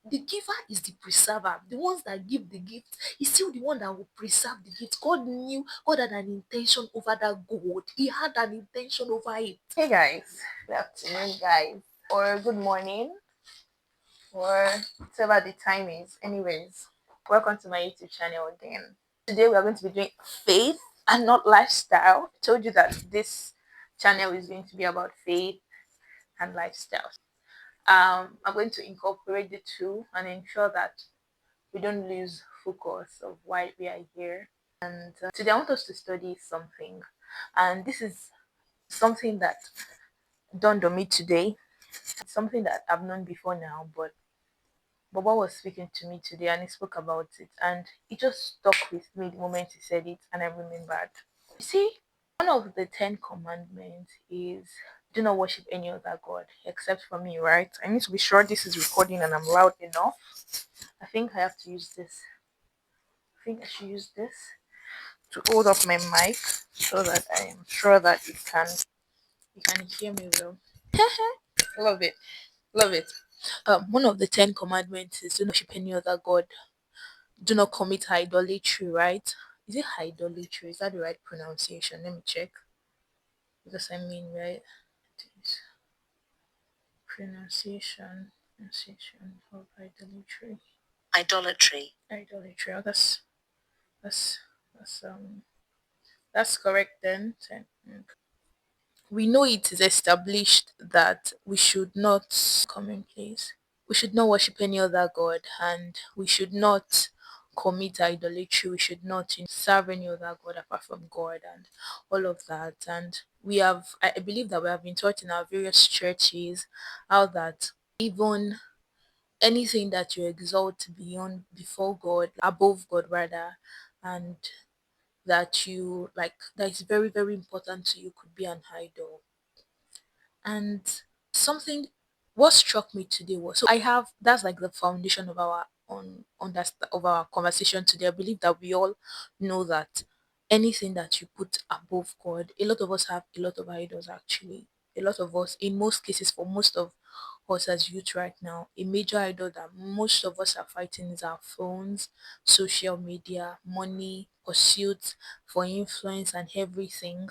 The giver is the preserver. The ones that give the gift is still the one that will preserve the gift. God had an intention over that gold. He had an intention over it. Hey guys, good afternoon, guys, or good morning, or whatever the time is. Anyways, welcome to my YouTube channel again. Today we are going to be doing faith and not lifestyle. I told you that this channel is going to be about faith and lifestyle. I'm going to incorporate the two and ensure that we don't lose focus of why we are here. And today I want us to study something, and this is something that dawned on me today. It's something that I've known before now, but Baba was speaking to me today and he spoke about it, and it just stuck with me the moment he said it, and I remembered. You see, one of the 10 Commandments is do not worship any other God except for me, right? I need to be sure this is recording and I'm loud enough. I think I have to use this. I think I should use this to hold up my mic so that I am sure that you can hear me well. Love it. Love it. One of the 10 Commandments is do not worship any other God. Do not commit idolatry, right? Is it idolatry? Is that the right pronunciation? Let me check. Because I mean, right? This pronunciation of idolatry. Idolatry. Oh, that's that's that's correct then. We know it is established that we should not come in place. We should not worship any other god, and we should not commit idolatry. We should not serve any other god apart from God and all of that. And I believe that we have been taught in our various churches how that even anything that you exalt beyond before God, above God rather, and that you like that is very, very important to you could be an idol. And something what struck me today was, so I have that's like the foundation of our of our conversation today. I believe that we all know that anything that you put above God, a lot of us have a lot of idols actually. A lot of us, in most cases, for most of us as youth right now, a major idol that most of us are fighting is our phones, social media, money, pursuits for influence, and everything.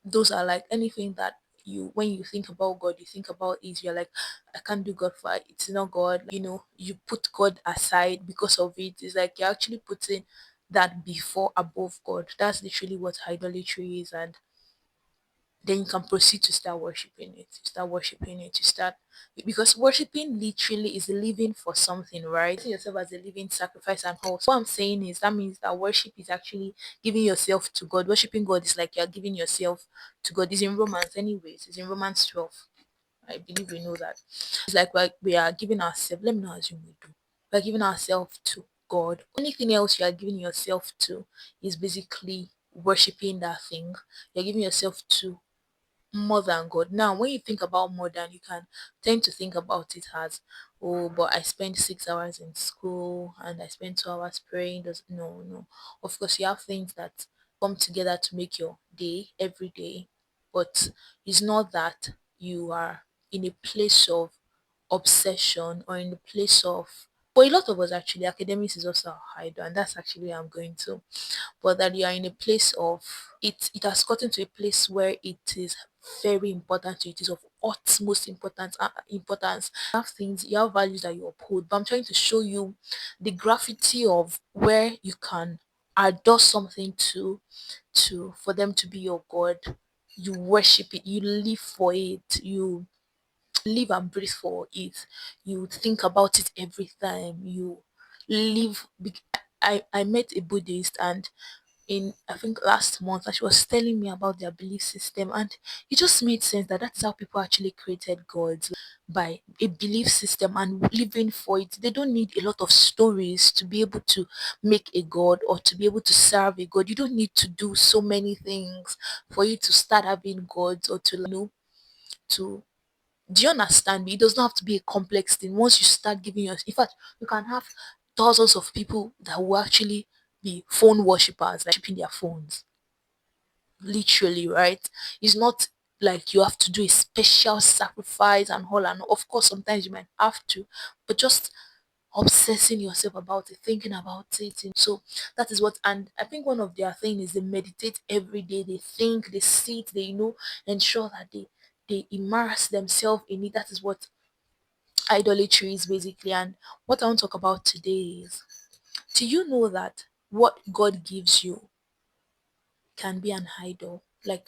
Those are like anything that you when you think about God, you think about it, you're like, I can't do God for it. It's not God. You put God aside because of it. It's like you're actually putting that before above God. That's literally what idolatry is. And then you can proceed to start worshiping it. You start worshiping it. You start because worshiping literally is living for something, right? See yourself as a living sacrifice and whole. So what I'm saying is that means that worship is actually giving yourself to God. Worshiping God is like you're giving yourself to God. It's in Romans, anyways. It's in Romans 12. I believe we know that. It's like we are giving ourselves. Let me not assume we do. We're giving ourselves to God. Anything else you are giving yourself to is basically worshiping that thing. You're giving yourself to more than God. Now, when you think about more than, you can tend to think about it as, oh, but I spend 6 hours in school and I spend 2 hours praying. No, no. Of course, you have things that come together to make your day every day, but it's not that you are in a place of obsession or in a place of. For a lot of us, actually, academics is also a hide, and that's actually where I'm going to, but that you are in a place of it has gotten to a place where it is very important to you. It is of utmost importance. You have things, you have values that you uphold, but I'm trying to show you the graffiti of where you can adore something to for them to be your god. You worship it, you live for it, you live and breathe for it, you think about it every time you live. I met a Buddhist, and in I think last month, and she was telling me about their belief system, and it just made sense that that's how people actually created gods, by a belief system and living for it. They don't need a lot of stories to be able to make a god or to be able to serve a god. You don't need to do so many things for you to start having gods or to to do you understand me? It does not have to be a complex thing. Once you start giving in fact, you can have thousands of people that will actually be phone worshippers, like shipping their phones. Literally, right? It's not like you have to do a special sacrifice and all. And of course, sometimes you might have to, but just obsessing yourself about it, thinking about it. And so that is what, and I think one of their thing is they meditate every day. They think, they sit, they ensure that they immerse themselves in it. That is what idolatry is basically. And what I want to talk about today is, do you know that what God gives you can be an idol? Like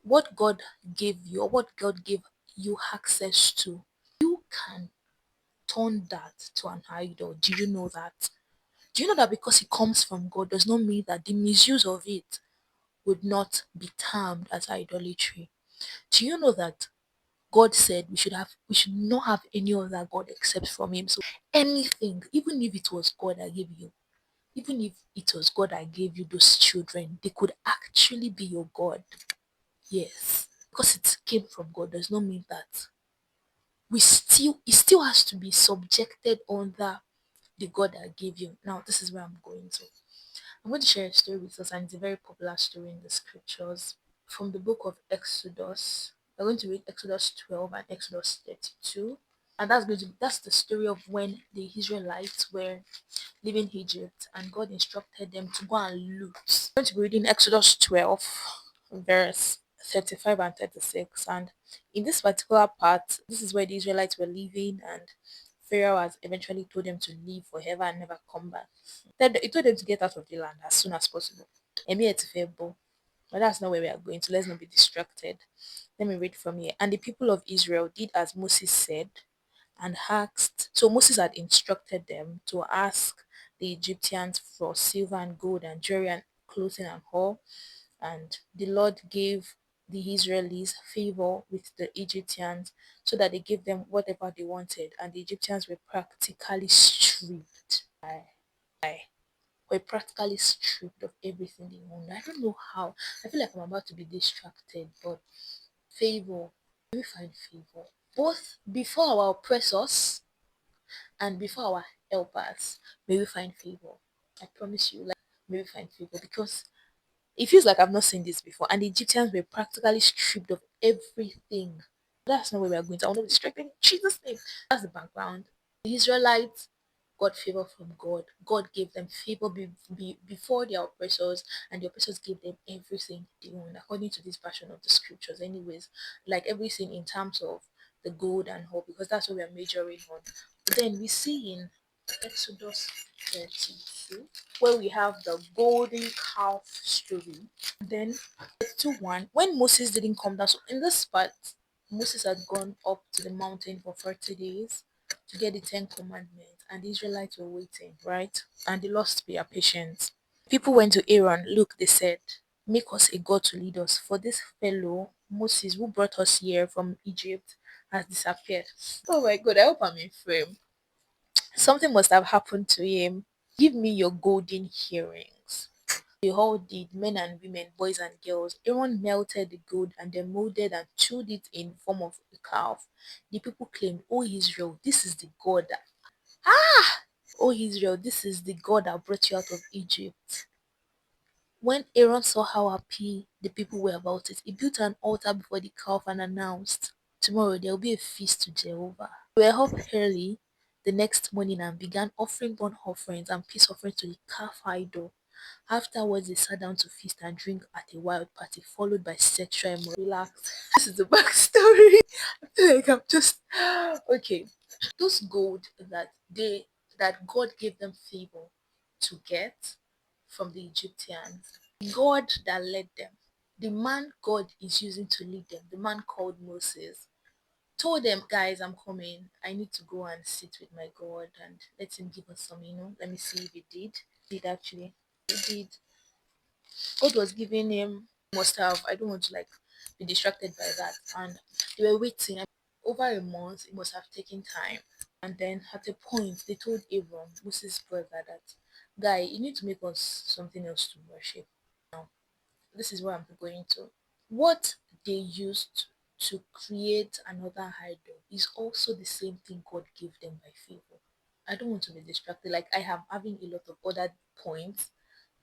what God gave you, or what God gave you access to, you can turn that to an idol. Do you know that? Do you know that because it comes from God does not mean that the misuse of it would not be termed as idolatry? Do you know that God said we should not have any other God except from him? So anything, even if it was God that gave you, even if it was God that gave you those children, they could actually be your God. Yes. Because it came from God does not mean that it still has to be subjected under the God that gave you. Now this is where I'm going to. I'm going to share a story with us, and it's a very popular story in the scriptures from the book of Exodus. We're going to read Exodus 12 and Exodus 32. And that's the story of when the Israelites were leaving Egypt and God instructed them to go and loot. I'm going to be reading Exodus 12, verse 35 and 36. And in this particular part, this is where the Israelites were leaving, and Pharaoh has eventually told them to leave forever and never come back. Then he told them to get out of the land as soon as possible. Emi etifebo. But that's not where we are going, so let's not be distracted. Let me read from here. And the people of Israel did as Moses said and asked. So Moses had instructed them to ask the Egyptians for silver and gold and jewelry and clothing and all. And the Lord gave the Israelis favor with the Egyptians so that they gave them whatever they wanted. And the Egyptians were practically stripped. Were practically stripped of everything they owned. I don't know how. I feel like I'm about to be distracted, but favor. May we find favor both before our oppressors and before our helpers. May we find favor. I promise you, like may we find favor because it feels like I've not seen this before. And the Egyptians were practically stripped of everything. That's not where we are going to. I want to be distracted in Jesus' name. That's the background. The Israelites got favor from God. God gave them favor before their oppressors, and the oppressors gave them everything they owned, according to this version of the scriptures. Anyways, like everything in terms of the gold and all, because that's what we are majoring on. But then we see in Exodus 32, where we have the golden calf story. Then 2:1, when Moses didn't come down. So in this part, Moses had gone up to the mountain for 40 days to get the Ten Commandments, and the Israelites were waiting, right? And they lost their patience. People went to Aaron. Look, they said, make us a God to lead us. For this fellow, Moses, who brought us here from Egypt, has disappeared. Oh my God, I hope I'm in frame. Something must have happened to him. Give me your golden earrings. They all did, men and women, boys and girls. Aaron melted the gold and then molded and chewed it in form of a calf. The people claimed, "Oh Israel, this is the God that Oh Israel, this is the God that brought you out of Egypt." When Aaron saw how happy the people were about it, he built an altar before the calf and announced, "Tomorrow there will be a feast to Jehovah." They were up early the next morning and began offering burnt offerings and peace offerings to the calf idol. Afterwards, they sat down to feast and drink at a wild party, followed by sexual immorality. Relax. This is the backstory. I feel like I'm just okay. Those gold that God gave them favor to get from the Egyptians, God that led them, the man God is using to lead them, the man called Moses, told them, "Guys, I'm coming. I need to go and sit with my God and let him give us some, let me see if he did. Did actually. He did. God was giving him, must have, I don't want to like be distracted by that. And they were waiting. Over a month, it must have taken time. And then at a point, they told Abram, Moses' brother, that guy, you need to make us something else to worship. Now, this is what I'm going to. What they used to create another idol is also the same thing God gave them by favor. I don't want to be distracted. Like I am having a lot of other points,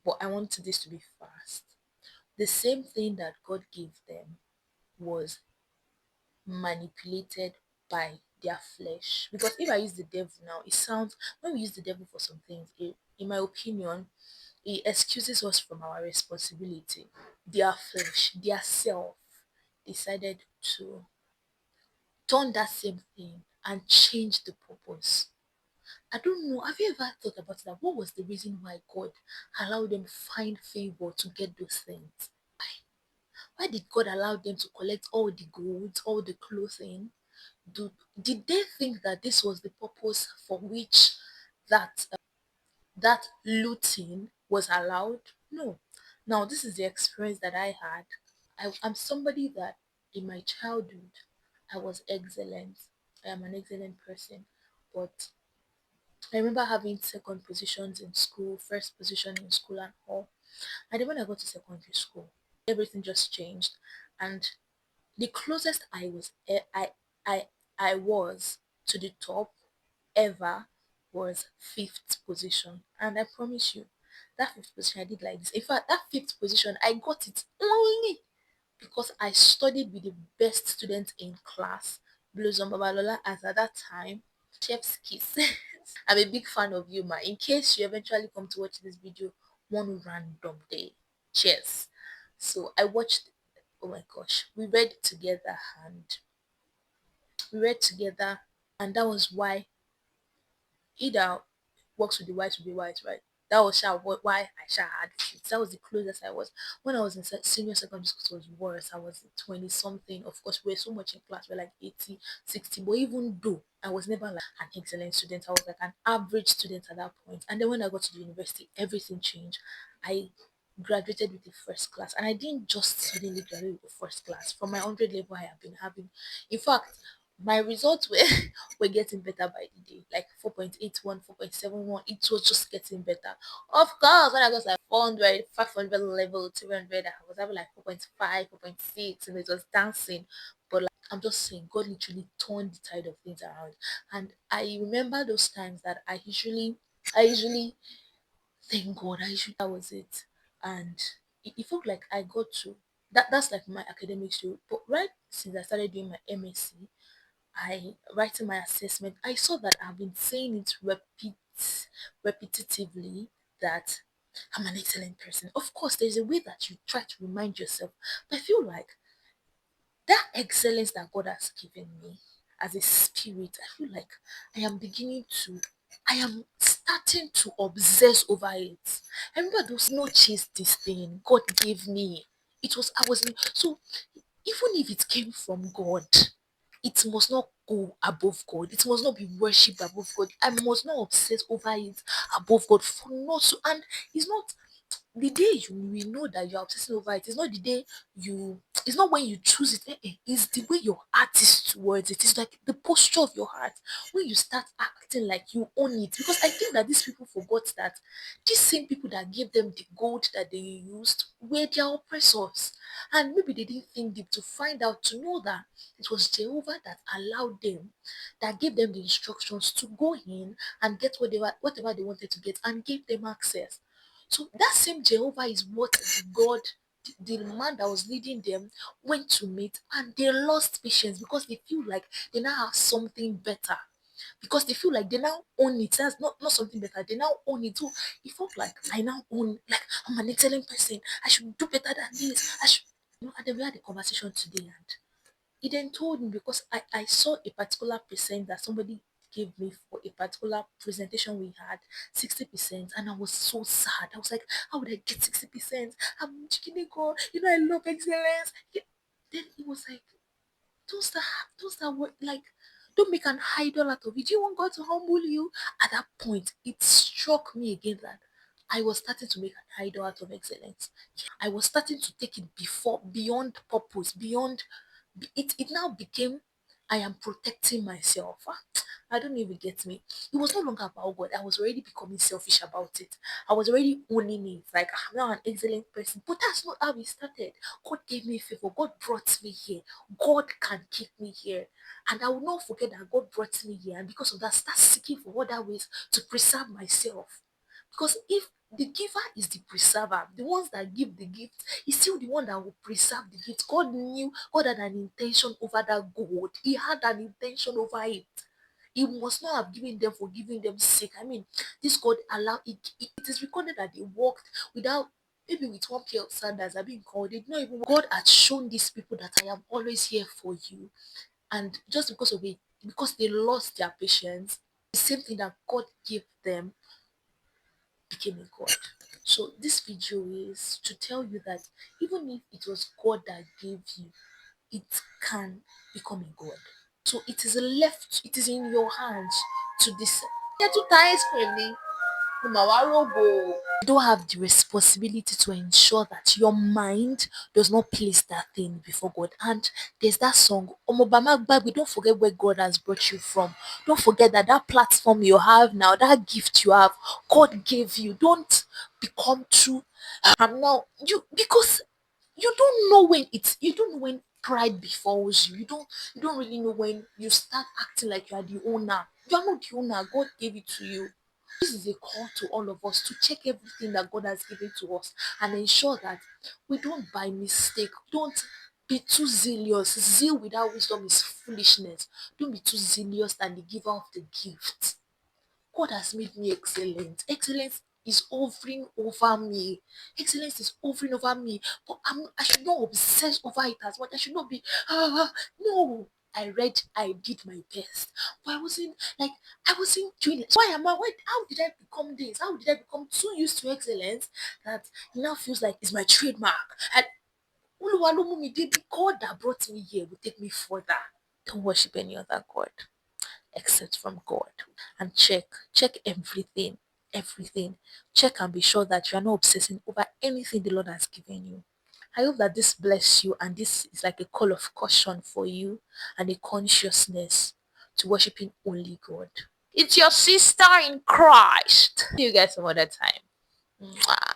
but I want this to be fast. The same thing that God gave them was manipulated by their flesh. Because if I use the devil now, it sounds, when we use the devil for some things, in my opinion, it excuses us from our responsibility. Their flesh, their self decided to turn that same thing and change the purpose. I don't know. Have you ever thought about that? What was the reason why God allowed them find favor to get those things? Why did God allow them to collect all the goods, all the clothing? Did they think that this was the purpose for which that that looting was allowed? No. Now this is the experience that I had. I'm somebody that in my childhood I was excellent. I am an excellent person, but I remember having second positions in school, first position in school, and all. And then when I got to secondary school, everything just changed, and the closest I was to the top ever was fifth position. And I promise you, that fifth position I did like this. In fact, that fifth position I got it only because I studied with the best students in class. Blossom Babalola, as at that time, chef's kiss. I'm a big fan of you, ma. In case you eventually come to watch this video one random day. Cheers. So I watched, oh my gosh, and we read together, and that was why either works with the whites will be white, right? That was why I had kids. That was the closest I was. When I was in senior secondary school, it was worse. I was 20 something. Of course, we were so much in class. We are like 80, 60. But even though I was never like an excellent student, I was like an average student at that point. And then when I got to the university, everything changed. I graduated with the first class. And I didn't just suddenly graduate with the first class. From my 100 level, I have been having. In fact, my results were were getting better by the day, like 4.81, 4.71. It was just getting better. Of course, when I got like 400, 500 level, 200, I was having like 4.5, 4.6, and it was dancing. But like, I'm just saying, God literally turned the tide of things around. And I remember those times that I usually thank God. That was it. And it felt like I got to, that's like my academic story. But right since I started doing my MSc, I writing my assessment, I saw that I've been saying it repetitively that I'm an excellent person. Of course, there's a way that you try to remind yourself, but I feel like that excellence that God has given me as a spirit, I feel like I am beginning to, I am starting to obsess over it. I remember those no chase this thing God gave me. I was so even if it came from God, it must not go above God. It must not be worshipped above God. I must not obsess over it above God for not so. And it's not the day you will know that you're obsessing over it. It's not the day you. It's not when you choose it. It's the way your heart is towards it. It's like the posture of your heart when you start acting like you own it. Because I think that these people forgot that these same people that gave them the gold that they used were their oppressors, and maybe they didn't think deep to find out to know that it was Jehovah that allowed them, that gave them the instructions to go in and get whatever they wanted to get and gave them access. So that same Jehovah is what God, the man that was leading them, went to meet, and they lost patience because they feel like they now have something better. Because they feel like they now own it. That's not something better. They now own it. So it felt like I now own, like I'm an excellent person. I should do better than this. I should, and then we had a conversation today, and he then told me because I saw a particular percent that somebody gave me for a particular presentation we had 60%, and I was so sad. I was like, how would I get 60%? I'm chicken God, I love excellence. Then he was like, those that were like, don't make an idol out of it. Do you want God to humble you? At that point, it struck me again that I was starting to make an idol out of excellence. I was starting to take it beyond purpose, beyond it now became I am protecting myself. I don't even get me. It was no longer about God. I was already becoming selfish about it. I was already owning it. Like I'm now an excellent person. But that's not how it started. God gave me favor. God brought me here. God can keep me here. And I will not forget that God brought me here. And because of that, start seeking for other ways to preserve myself. Because if The giver is the preserver. The ones that give the gift is still the one that will preserve the gift. God had an intention over that gold. He had an intention over it. He must not have given them for giving them sake. I mean, this God allowed it is recorded that they walked without, maybe with one pair of sandals are being called. They did not even, God had shown these people that I am always here for you. And just because of it, because they lost their patience, the same thing that God gave them became a God. So this video is to tell you that even if it was God that gave you, it can become a God. So it is in your hands to decide. Yeah, two times for me. You don't have the responsibility to ensure that your mind does not place that thing before God. And there's that song, Omobama Gbagbe, don't forget where God has brought you from. Don't forget that that platform you have now, that gift you have, God gave you. Don't become too I'm now you because you don't know when pride befalls you. You don't really know when you start acting like you are the owner. You are not the owner. God gave it to you. This is a call to all of us to check everything that God has given to us and ensure that we don't by mistake, don't be too zealous. Zeal without wisdom is foolishness. Don't be too zealous than the giver of the gift. God has made me excellent. Excellence is hovering over me. Excellence is hovering over me. But I should not obsess over it as much. I should not be, no. I did my best. But I wasn't doing it. How did I become this? How did I become too used to excellence that it now feels like it's my trademark? And Oluwa ló mú mi dé bí, God that brought me here will take me further. Don't worship any other God except from God. And check everything. Check and be sure that you are not obsessing over anything the Lord has given you. I hope that this bless you and this is like a call of caution for you and a consciousness to worshiping only God. It's your sister in Christ. See you guys some other time. Mwah.